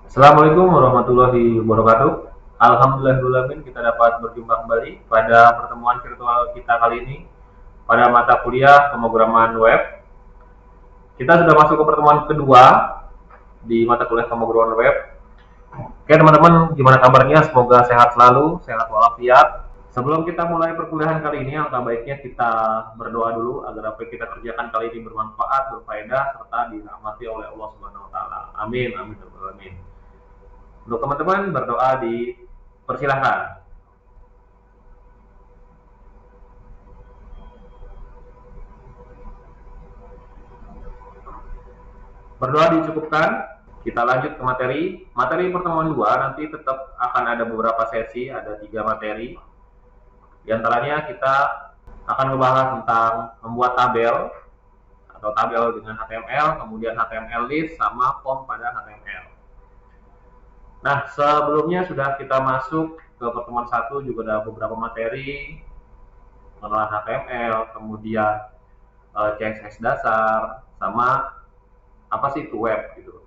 Assalamualaikum warahmatullahi wabarakatuh. Alhamdulillahirrahmanirrahim, kita dapat berjumpa kembali pada pertemuan virtual kita kali ini pada mata kuliah pemrograman web. Kita sudah masuk ke pertemuan kedua di mata kuliah pemrograman web. Oke teman-teman, gimana kabarnya? Semoga sehat selalu, sehat walafiat. Sebelum kita mulai perkuliahan kali ini, alangkah baiknya kita berdoa dulu agar apa yang kita kerjakan kali ini bermanfaat, berfaedah, serta dirahmati oleh Allah Subhanahu Wa Taala. Amin, amin, amin. Untuk teman-teman berdoa dipersilahkan. Berdoa dicukupkan. Kita lanjut ke materi. Materi pertemuan 2 nanti tetap akan ada beberapa sesi, ada 3 materi. Di antaranya kita akan membahas tentang membuat tabel atau tabel dengan HTML, kemudian HTML list sama form pada HTML. Nah, sebelumnya sudah kita masuk ke pertemuan 1 juga ada beberapa materi pengenalan HTML, kemudian CSS dasar, sama apa sih itu web gitu.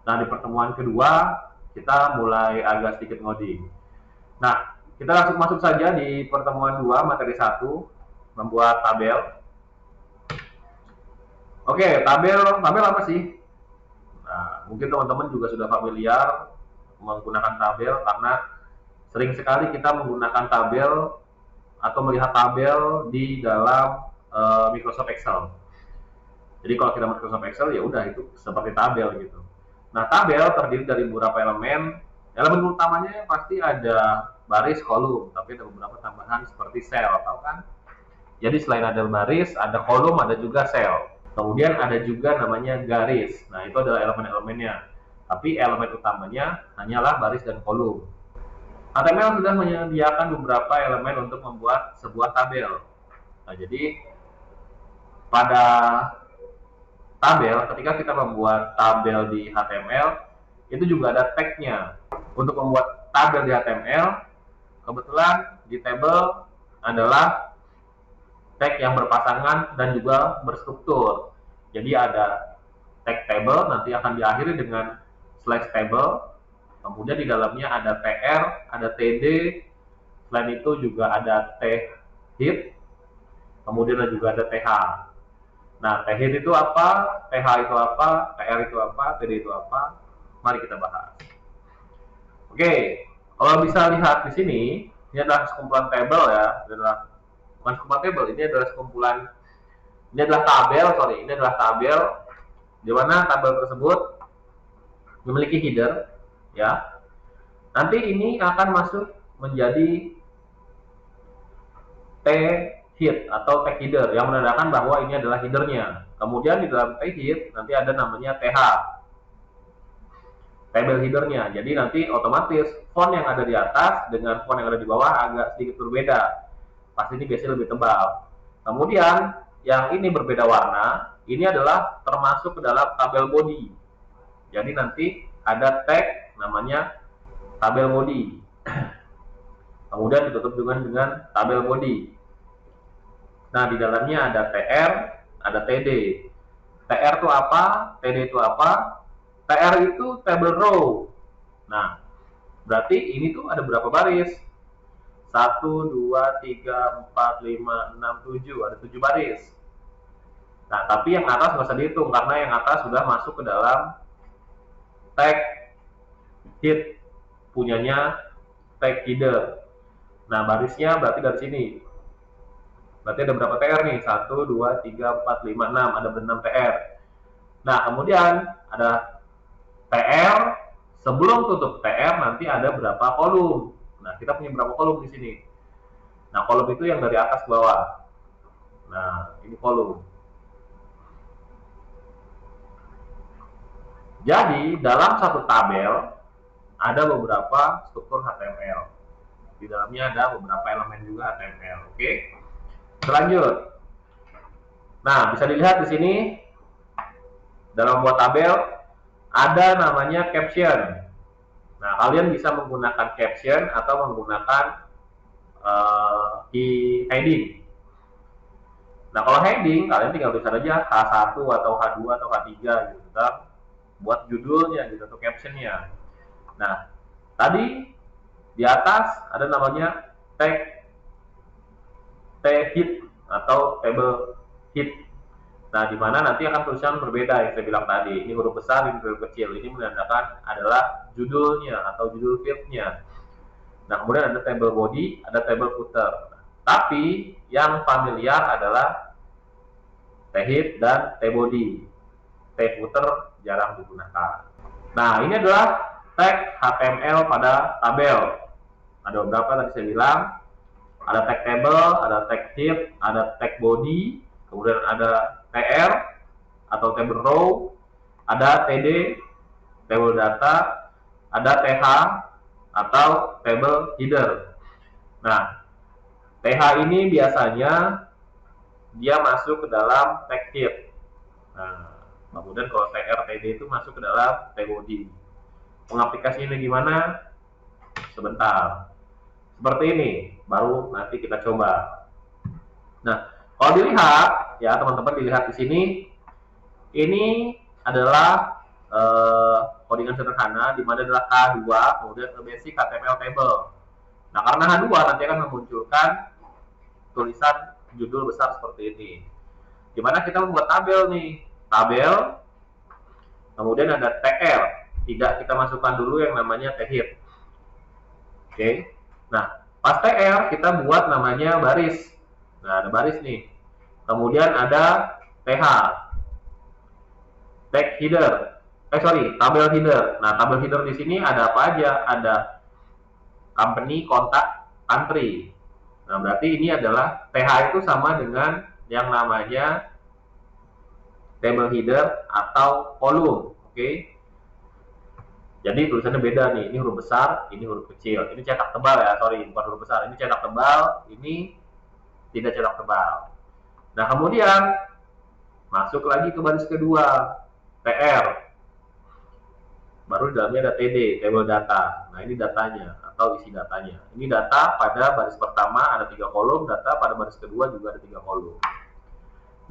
Nah, di pertemuan kedua kita mulai agak sedikit ngoding. Nah, kita langsung masuk saja di pertemuan 2 materi 1 membuat tabel. Oke, tabel apa sih? Nah, mungkin teman-teman juga sudah familiar menggunakan tabel karena sering sekali kita menggunakan tabel atau melihat tabel di dalam Microsoft Excel. Jadi kalau kita Microsoft Excel ya udah itu seperti tabel gitu. Nah, tabel terdiri dari beberapa elemen. Elemen utamanya pasti ada baris, kolom, tapi ada beberapa tambahan seperti sel, tahu kan? Jadi selain ada baris, ada kolom, ada juga sel. Kemudian ada juga namanya garis. Nah, itu adalah elemen-elemennya. Tapi elemen utamanya hanyalah baris dan kolom. HTML sudah menyediakan beberapa elemen untuk membuat sebuah tabel. Nah, jadi pada tabel, ketika kita membuat tabel di HTML, itu juga ada tag-nya. Untuk membuat tabel di HTML, kebetulan di table adalah tag yang berpasangan dan juga berstruktur. Jadi ada tag table, nanti akan diakhiri dengan slash table, kemudian di dalamnya ada tr, ada td, selain itu juga ada thit, kemudian juga ada th. Nah, thit itu apa, th itu apa, tr itu apa, td itu apa? Mari kita bahas. Oke, kalau bisa lihat di sini, ini adalah sekumpulan tabel ya, bukan sekumpulan tabel, ini adalah sekumpulan, ini adalah tabel, ini adalah tabel, di mana tabel tersebut memiliki header, ya. Nanti ini akan masuk menjadi t-head atau tag header yang menandakan bahwa ini adalah headernya. Kemudian di dalam t-head nanti ada namanya th, table headernya. Jadi nanti otomatis font yang ada di atas dengan font yang ada di bawah agak sedikit berbeda. Pasti ini biasanya lebih tebal. Kemudian yang ini berbeda warna, ini adalah termasuk ke dalam tabel body. Jadi nanti ada tag namanya tabel body. Kemudian ditutup dengan tabel body. Nah, di dalamnya ada TR, ada TD. TR itu apa? TD itu apa? TR itu table row. Nah, berarti ini tuh ada berapa baris? 1, 2, 3, 4, 5, 6, 7. Ada 7 baris. Nah, tapi yang atas nggak usah dihitung karena yang atas sudah masuk ke dalam tag head punyanya tag header. Nah, barisnya berarti dari sini. Berarti ada berapa TR nih? 1, 2, 3, 4, 5, 6. Ada 6 TR. Nah, kemudian ada TR. Sebelum tutup TR nanti ada berapa kolom. Nah, kita punya berapa kolom di sini? Nah, kolom itu yang dari atas ke bawah. Nah, ini kolom. Jadi, dalam satu tabel ada beberapa struktur HTML. Di dalamnya ada beberapa elemen juga HTML. Oke? Selanjut. Nah, bisa dilihat di sini dalam membuat tabel ada namanya caption. Nah, kalian bisa menggunakan caption atau menggunakan heading. Nah, kalau heading kalian tinggal tulis aja H1 atau H2 atau H3 gitu kan, buat judulnya gitu atau captionnya. Nah, tadi di atas ada namanya T-head atau table head. Nah, di mana nanti akan tulisan berbeda yang saya bilang tadi. Ini huruf besar, ini huruf kecil. Ini menandakan adalah judulnya atau judul fieldnya. Nah, kemudian ada table body, ada table footer. Tapi yang familiar adalah T-head dan T-body. T-footer jarang digunakan. Nah, ini adalah tag HTML pada tabel. Ada beberapa tadi saya bilang. Ada tag table, ada tag head, ada tag body, kemudian ada TR atau table row, ada TD, table data, ada TH atau table header. Nah, TH ini biasanya dia masuk ke dalam tag head. Nah, kemudian kalau TR, TD itu masuk ke dalam tag body. Pengaplikasinya gimana? Sebentar. Seperti ini, baru nanti kita coba. Nah, kalau dilihat, ya teman-teman dilihat di sini, ini adalah codingan sederhana, di mana adalah H2, kemudian basic HTML table. Nah, karena H2 nanti akan memunculkan tulisan judul besar seperti ini. Di mana kita membuat tabel nih, tabel, kemudian ada TR, tidak kita masukkan dulu yang namanya T-head. Oke. Nah, pas TR kita buat namanya baris. Nah, ada baris nih. Kemudian ada TH. Tag header. Tabel header. Nah, tabel header di sini ada apa aja? Ada company, kontak, country. Nah, berarti ini adalah TH itu sama dengan yang namanya table header atau kolom. Oke. Jadi tulisannya beda nih, ini huruf besar, ini huruf kecil. Ini cetak tebal ya, bukan huruf besar. Ini cetak tebal, ini tidak cetak tebal. Nah, kemudian masuk lagi ke baris kedua, TR. Baru di dalamnya ada TD, table data. Nah, ini datanya atau isi datanya. Ini data pada baris pertama ada 3 kolom, data pada baris kedua juga ada 3 kolom.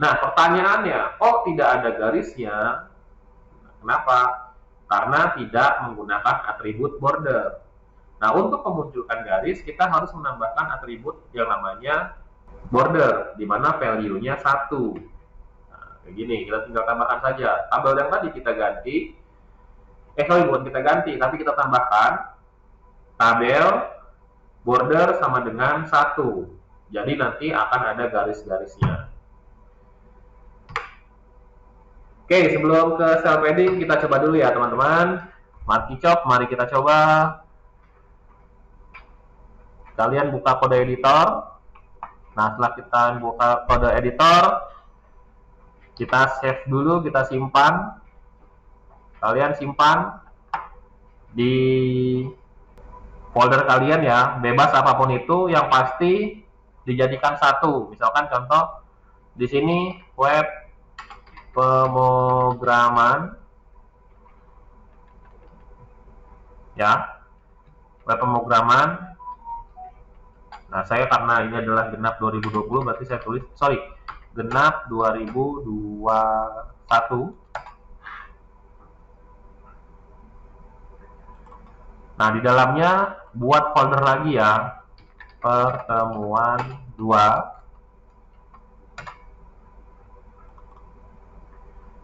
Nah, pertanyaannya, kok tidak ada garisnya? Kenapa? Karena tidak menggunakan atribut border. Nah, untuk memunculkan garis, kita harus menambahkan atribut yang namanya border, di mana value-nya 1. Nah, kayak gini, kita tinggal tambahkan saja. Tabel yang tadi kita ganti, bukan kita ganti, tapi kita tambahkan tabel border sama dengan 1. Jadi nanti akan ada garis-garisnya. Oke, sebelum ke cell padding, kita coba dulu ya teman-teman. Markicop, mari kita coba. Kalian buka kode editor. Nah, setelah kita buka kode editor, kita save dulu, kita simpan. Kalian simpan di folder kalian ya, bebas apapun itu, yang pasti dijadikan satu. Misalkan contoh di sini web pemrograman ya, web pemrograman. Nah, saya karena ini adalah genap 2020, berarti saya tulis genap 2021. Nah, di dalamnya buat folder lagi ya, pertemuan 2.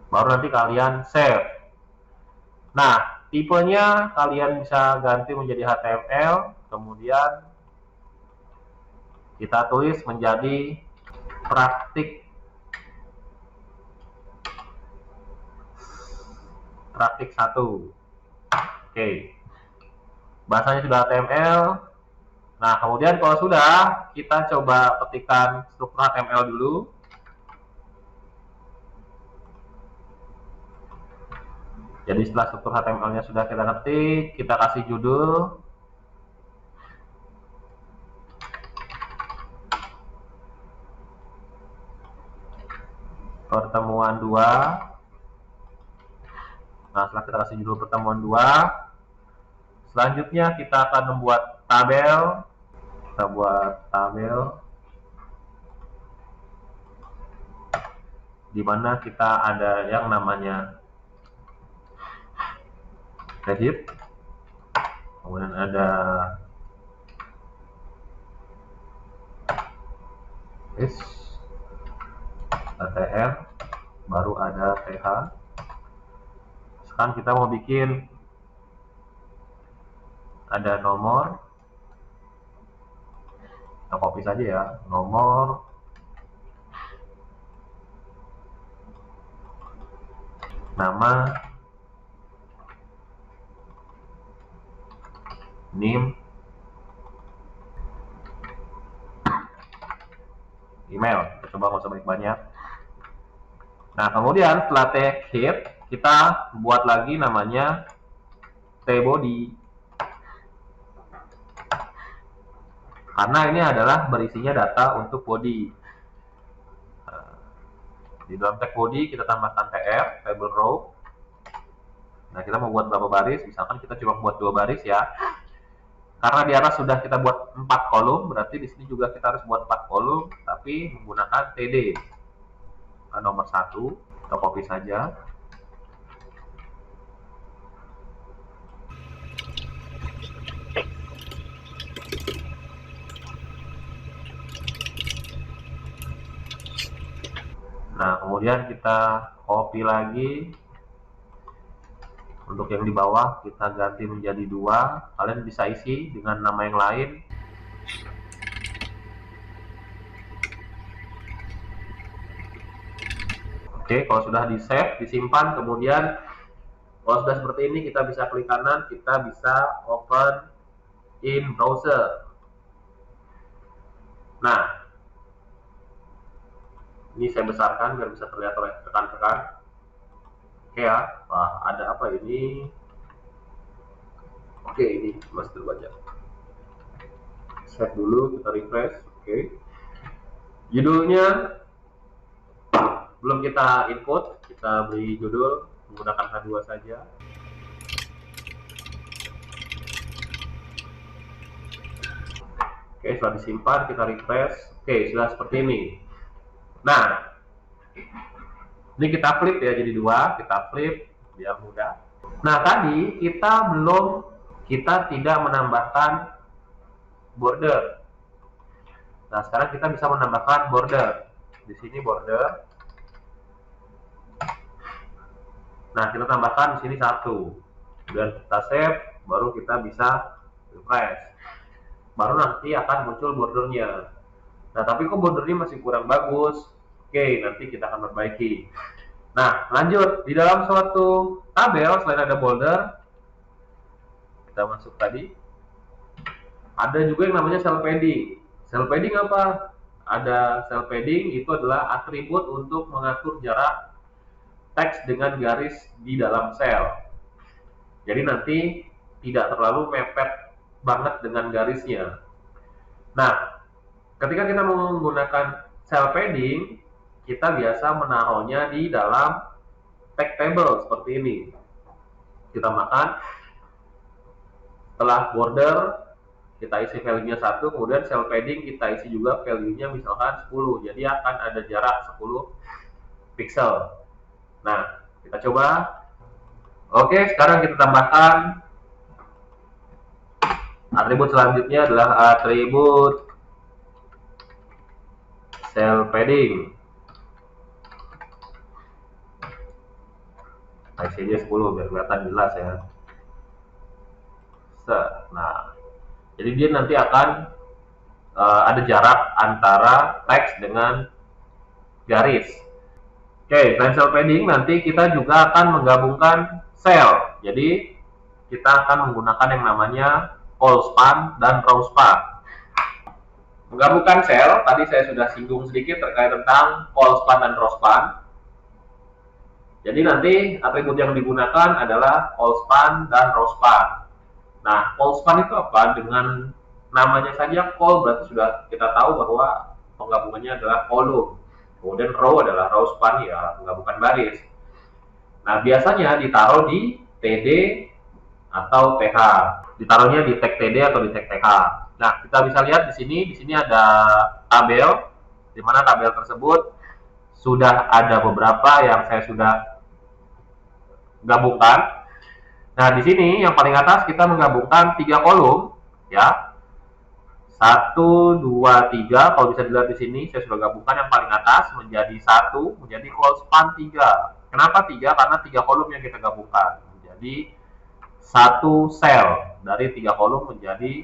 Baru nanti kalian save. Nah, tipenya kalian bisa ganti menjadi HTML, kemudian kita tulis menjadi praktik 1. Oke. Bahasanya sudah HTML. Nah, kemudian kalau sudah, kita coba ketikkan struktur HTML dulu. Jadi setelah struktur HTML-nya sudah kita ketik, kita kasih judul. Pertemuan 2. Nah, setelah kita kasih judul pertemuan 2, selanjutnya kita akan membuat tabel. Kita buat tabel di mana kita ada yang namanya head, kemudian ada S, ATM, baru ada TH. Sekarang kita mau bikin ada nomor, kita copy saja ya, nomor, nama, NIM, email. Kita coba nggak usah banyak-banyak. Nah, kemudian setelah tag hit, kita buat lagi namanya tbody. Karena ini adalah berisinya data untuk body. Di dalam tag body kita tambahkan tr, table row. Nah, kita mau buat berapa baris? Misalkan kita cuma buat 2 baris ya. Karena di atas sudah kita buat 4 kolom, berarti di sini juga kita harus buat 4 kolom, tapi menggunakan td. Nomor 1, kita copy saja. Nah, kemudian kita copy lagi. Untuk yang di bawah kita ganti menjadi 2. Kalian bisa isi dengan nama yang lain. Oke, kalau sudah di save, disimpan, kemudian kalau sudah seperti ini kita bisa klik kanan, kita bisa open in browser. Nah, ini saya besarkan biar bisa terlihat oleh rekan-rekan. Oke ya, wah, ada apa ini? Oke, ini masih terbaca. Save dulu, kita refresh. Oke, judulnya belum kita input, kita beri judul menggunakan H2 saja. Oke, setelah disimpan kita refresh. Oke, sudah seperti ini. Nah, ini kita flip ya jadi 2, kita flip biar mudah. Nah, tadi kita tidak menambahkan border. Nah, sekarang kita bisa menambahkan border. Di sini border. Nah, kita tambahkan di sini 1. Kemudian kita save, baru kita bisa refresh. Baru nanti akan muncul bordernya. Nah, tapi kok bordernya masih kurang bagus? Oke, nanti kita akan perbaiki. Nah, lanjut. Di dalam suatu tabel, selain ada border, kita masuk tadi, ada juga yang namanya cell padding. Cell padding apa? Ada cell padding, itu adalah atribut untuk mengatur jarak teks dengan garis di dalam sel. Jadi nanti tidak terlalu mepet banget dengan garisnya. Nah, ketika kita menggunakan cell padding, kita biasa menaruhnya di dalam tag table seperti ini. Kita makan, setelah border kita isi value-nya 1, kemudian cell padding kita isi juga value-nya misalkan 10. Jadi akan ada jarak 10 pixel. Nah, kita coba. Oke, sekarang kita tambahkan atribut selanjutnya adalah atribut cell padding. Nah, isi aja 10 biar kelihatan jelas ya. Nah, jadi dia nanti akan ada jarak antara teks dengan garis. Oke, selain cell padding, nanti kita juga akan menggabungkan sel. Jadi, kita akan menggunakan yang namanya call span dan row span. Menggabungkan sel, tadi saya sudah singgung sedikit terkait tentang call span dan row span. Jadi nanti atribut yang digunakan adalah call span dan row span. Nah, call span itu apa? Dengan namanya saja call berarti sudah kita tahu bahwa penggabungannya adalah column. Kemudian row adalah row span ya, menggabungkan baris. Nah, biasanya ditaruh di TD atau TH. Ditaruhnya di tag TD atau di tag TH. Nah, kita bisa lihat di sini ada tabel, di mana tabel tersebut sudah ada beberapa yang saya sudah gabungkan. Nah, di sini yang paling atas kita menggabungkan 3 kolom, ya. 1, 2, 3. Kalau bisa dilihat di sini, saya sudah gabungkan yang paling atas menjadi 1, menjadi call span 3. Kenapa 3? Karena 3 kolom yang kita gabungkan. Menjadi 1 sel. Dari 3 kolom menjadi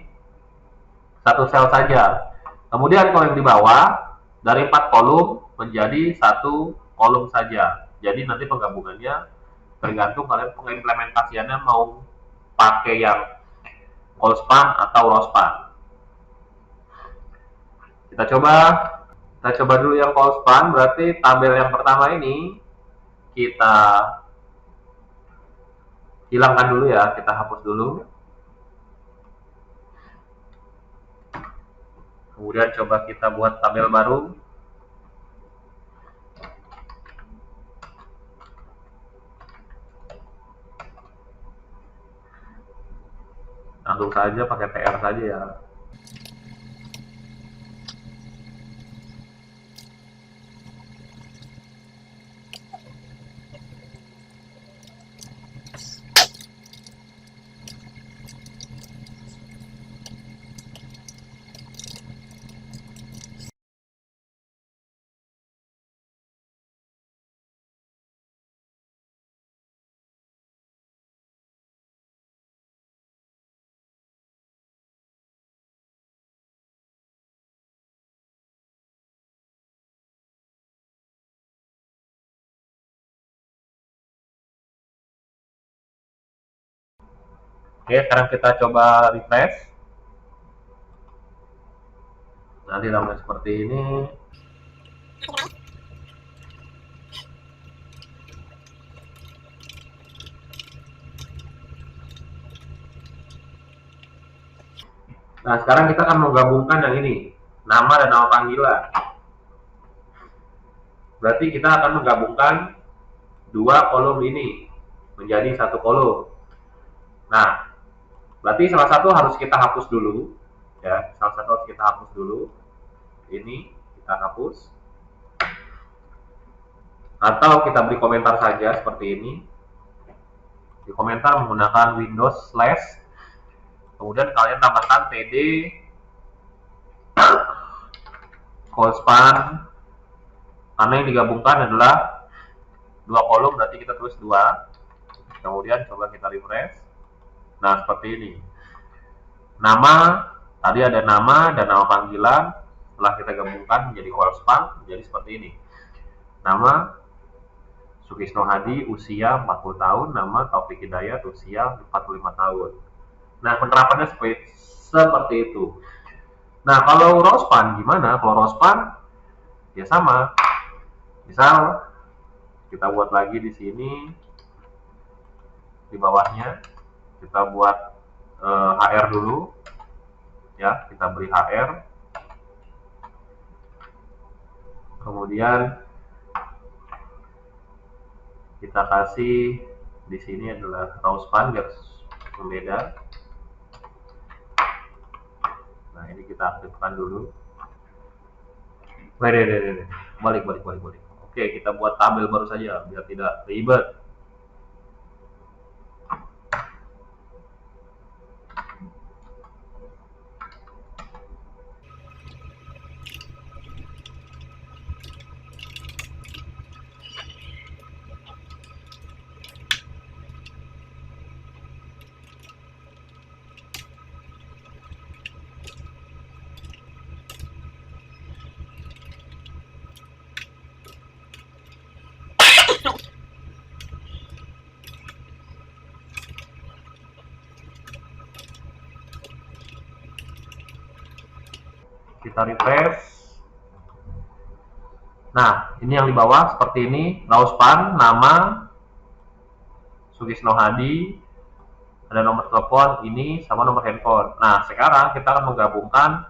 1 sel saja. Kemudian kalau yang di bawah, dari 4 kolom menjadi 1 kolom saja. Jadi nanti penggabungannya tergantung kalian pengimplementasiannya mau pakai yang call span atau row span. Kita coba dulu yang call span. Berarti tabel yang pertama ini kita hilangkan dulu ya, kita hapus dulu. Kemudian coba kita buat tabel baru. Langsung saja pakai TR saja ya. Oke, sekarang kita coba refresh. Nanti namanya seperti ini. Nah, sekarang kita akan menggabungkan yang ini, nama dan nama panggilan. Berarti kita akan menggabungkan 2 kolom ini menjadi 1 kolom. Nah, berarti salah satu harus kita hapus dulu, ya. Salah satu harus kita hapus dulu. Ini kita hapus. Atau kita beri komentar saja seperti ini. Di komentar menggunakan Windows slash. Kemudian kalian tambahkan td call span, karena yang digabungkan adalah 2 kolom, berarti kita tulis 2. Kemudian coba kita refresh. Nah, seperti ini. Nama, tadi ada nama dan nama panggilan. Setelah kita gabungkan menjadi call span, menjadi seperti ini. Nama Sukisno Hadi, usia 40 tahun. Nama Taufik Hidayat, usia 45 tahun. Nah, penerapannya seperti itu. Nah, kalau row span gimana? Kalau row span ya sama. Misal kita buat lagi di sini, di bawahnya kita buat HR dulu, ya. Kita beri HR. Kemudian kita kasih di sini adalah row span biar berbeda. Nah, ini kita aktifkan dulu. Balik. Oke, kita buat tabel baru saja biar tidak ribet. Kita refresh. Nah, ini yang di bawah seperti ini, row span, nama Sukisno Hadi, ada nomor telepon ini sama nomor handphone. Nah, sekarang kita akan menggabungkan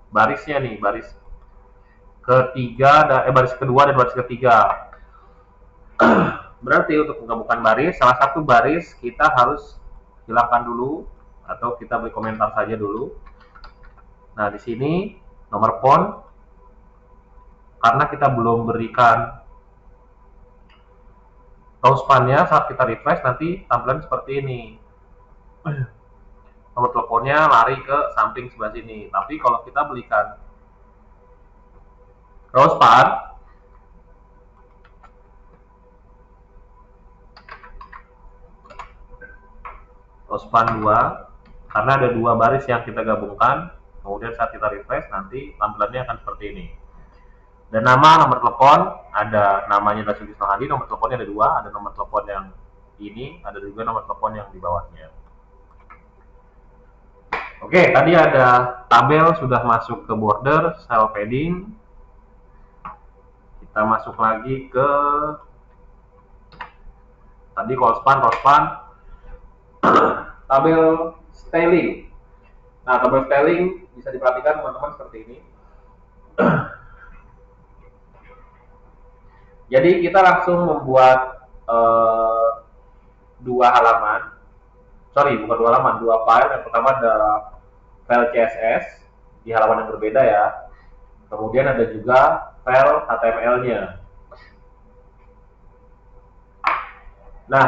barisnya nih, baris kedua dan baris ketiga. Berarti untuk menggabungkan baris, salah satu baris kita harus hilangkan dulu atau kita beri komentar saja dulu. Nah, di sini nomor phone, karena kita belum berikan Row span-nya saat kita refresh nanti tampilan seperti ini. Nomor teleponnya lari ke samping sebelah sini. Tapi kalau kita belikan row span, row span 2, karena ada 2 baris yang kita gabungkan, kemudian saat kita refresh nanti tampilannya akan seperti ini. Dan nama, nomor telepon, ada namanya Dasyuki Hadi, nomor teleponnya ada 2, ada nomor telepon yang ini, ada juga nomor telepon yang di bawahnya. Oke, tadi ada tabel sudah masuk ke border, style padding. Kita masuk lagi ke tadi row span, tabel styling. Nah, tabel styling bisa diperhatikan teman-teman seperti ini. Jadi kita langsung membuat 2 halaman. Sorry, bukan 2 halaman, 2 file. Yang pertama ada file CSS di halaman yang berbeda ya. Kemudian ada juga file HTML-nya. Nah,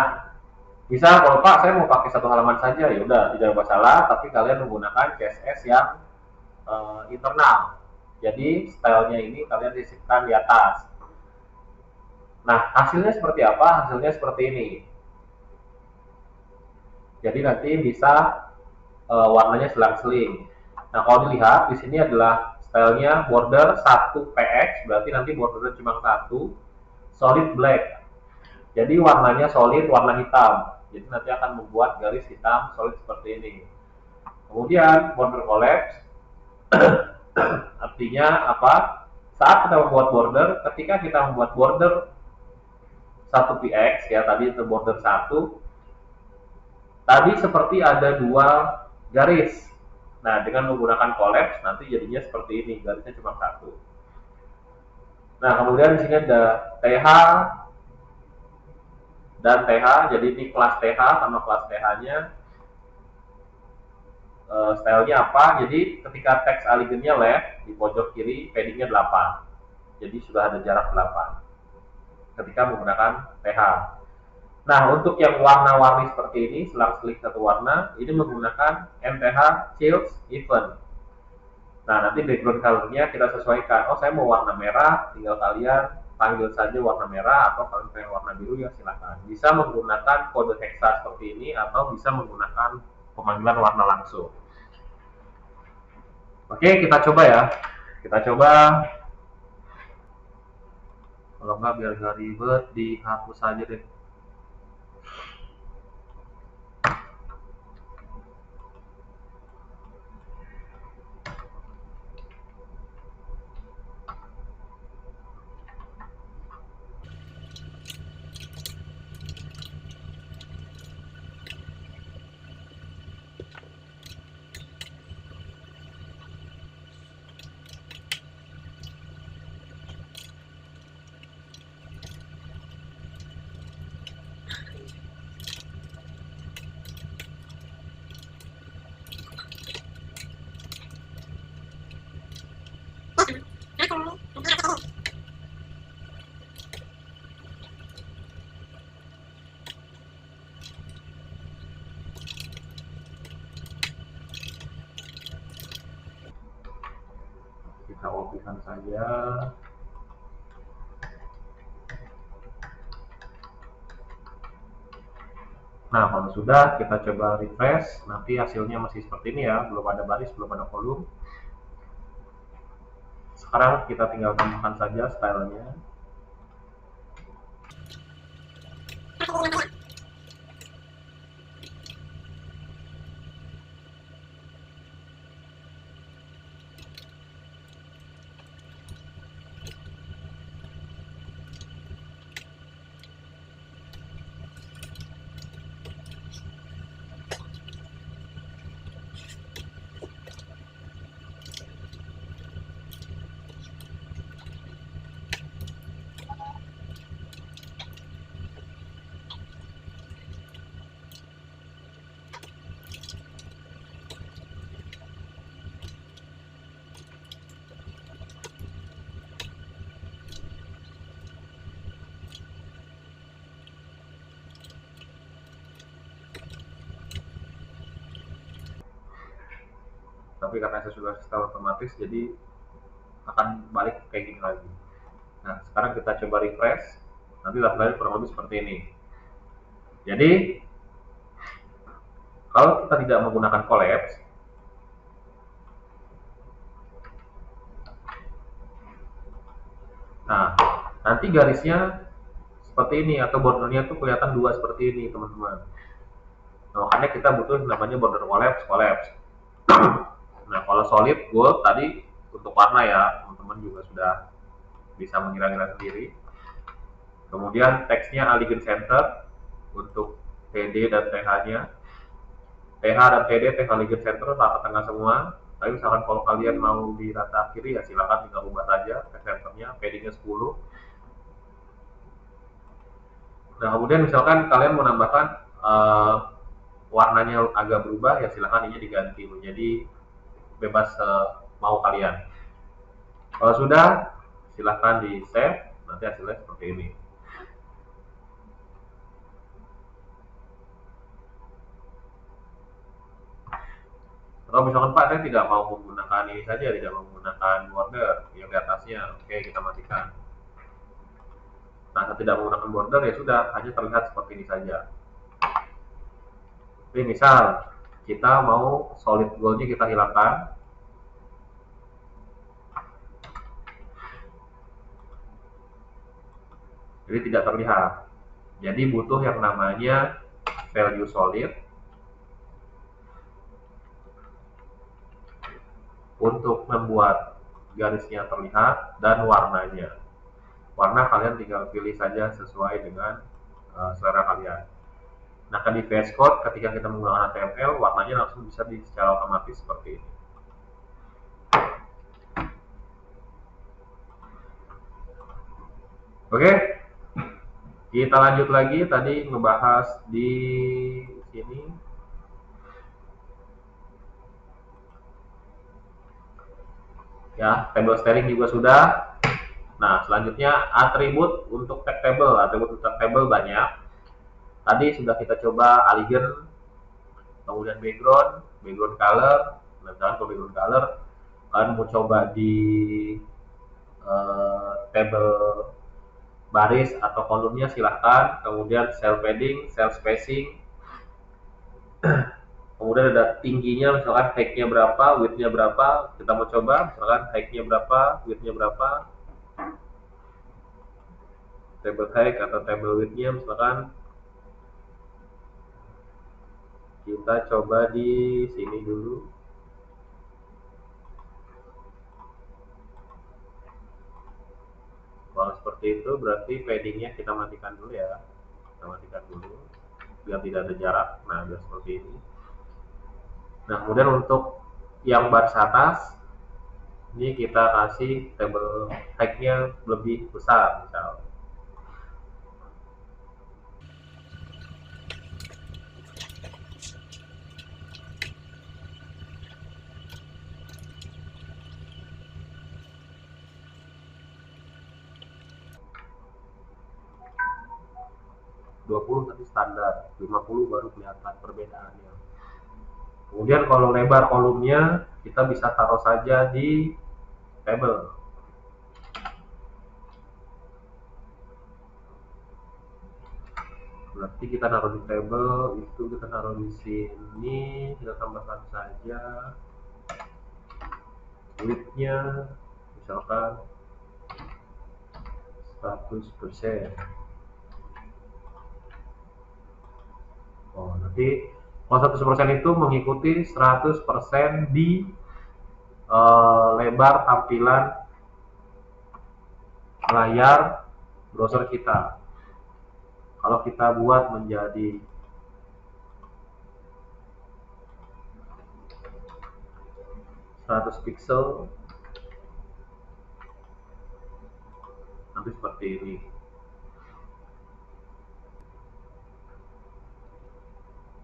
bisa kalau Pak saya mau pakai 1 halaman saja, ya udah tidak masalah, tapi kalian menggunakan CSS yang internal. Jadi stylenya ini kalian sisipkan di atas. Nah, hasilnya seperti apa? Hasilnya seperti ini. Jadi nanti bisa warnanya selang-seling. Nah, kalau dilihat di sini adalah stylenya border 1 px, berarti nanti bordernya cuma 1, solid black. Jadi warnanya solid, warna hitam. Jadi nanti akan membuat garis hitam solid seperti ini. Kemudian border collapse, artinya apa? Saat kita membuat border, ketika kita membuat border 1 px ya, tadi itu border 1, tadi seperti ada 2 garis. Nah, dengan menggunakan collapse nanti jadinya seperti ini, garisnya cuma 1. Nah, kemudian di sini ada TH dan TH, jadi ini kelas TH sama kelas TH-nya. Stylenya apa? Jadi ketika teks alignnya left di pojok kiri, paddingnya 8. Jadi sudah ada jarak 8 ketika menggunakan TH. Nah, untuk yang warna-warni seperti ini, selang-seling 1 warna, ini menggunakan MTH Chills Event. Nah, nanti background color-nya kita sesuaikan. Oh, saya mau warna merah, tinggal kalian panggil saja warna merah, atau kalian pengen warna biru, ya silakan. Bisa menggunakan kode hexa seperti ini, atau bisa menggunakan pemanggilan warna langsung. Oke, kita coba ya. Kita coba. Kalau nggak biar nggak ribet, dihapus saja deh. Kita copy-kan saja. Nah, kalau sudah, kita coba refresh. Nanti hasilnya masih seperti ini ya, belum ada baris, belum ada kolom. Sekarang kita tinggal tambahkan saja stylenya. tapi karena saya sudah install otomatis, jadi akan balik kayak gini lagi. Nah, sekarang kita coba refresh, nanti tampilannya kurang lebih seperti ini. Jadi, kalau kita tidak menggunakan collapse, nah, nanti garisnya seperti ini, atau bordernya tuh kelihatan dua seperti ini, teman-teman. Nah, makanya kita butuh namanya border collapse. Nah, kalau solid gold tadi untuk warna ya, teman-teman juga sudah bisa mengira-ngira sendiri. Kemudian teksnya Aligned Center untuk TD dan TH-nya. TH dan TD, TH Aligned Center rata tengah semua. Tapi misalkan kalau kalian mau di rata kiri ya silakan tinggal ubah saja text centernya, paddingnya 10. Nah, kemudian misalkan kalian mau menambahkan warnanya agak berubah ya silakan ini diganti menjadi bebas mau kalian. Kalau sudah silahkan di save, nanti hasilnya seperti ini. Atau misalkan Pak saya tidak mau menggunakan ini saja, tidak mau menggunakan border yang di atasnya, oke kita matikan. Nah, saya tidak menggunakan border ya sudah, hanya terlihat seperti ini saja. Jadi misal kita mau solid gold-nya kita hilangkan, jadi tidak terlihat. Jadi butuh yang namanya value solid untuk membuat garisnya terlihat dan warnanya. Warna kalian tinggal pilih saja sesuai dengan selera kalian. Nah, di VS Code ketika kita menggunakan HTML, warnanya langsung bisa secara otomatis seperti ini. Oke, kita lanjut lagi. Tadi ngebahas di sini. Ya, table styling juga sudah. Nah, selanjutnya atribut untuk tag table. Atribut untuk tag table banyak. Tadi sudah kita coba Aligned, kemudian background color. Nah, kalau background color, kalian mau coba di table baris atau kolomnya silahkan. Kemudian cell padding, cell spacing. Kemudian ada tingginya, misalkan height-nya berapa, width-nya berapa. Kita mau coba, misalkan height-nya berapa, width-nya berapa. Table height atau table width-nya misalkan kita coba di sini dulu. Kalau seperti itu berarti padding-nya kita matikan dulu ya. Kita matikan dulu biar tidak ada jarak. Nah, biar seperti ini. Nah, kemudian untuk yang baris atas ini kita kasih table height-nya lebih besar misal. Tapi standar, 50 baru kelihatan perbedaannya. Kemudian kalau lebar kolomnya kita bisa taruh saja di table. Berarti kita taruh di table itu kita taruh di sini, kita tambahkan saja width-nya misalkan 100%. Oh, nanti kalau 100% itu mengikuti 100% di lebar tampilan layar browser kita. Kalau kita buat menjadi 100 pixel, nanti seperti ini.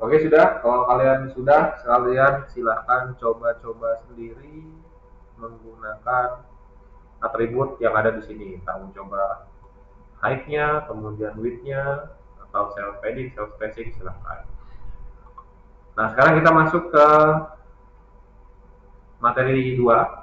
Oke, sudah. Kalau kalian sudah, kalian silahkan coba-coba sendiri menggunakan atribut yang ada di sini. Kita mencoba height-nya, kemudian width-nya, atau cell padding, cell spacing, silahkan. Nah, sekarang kita masuk ke materi 2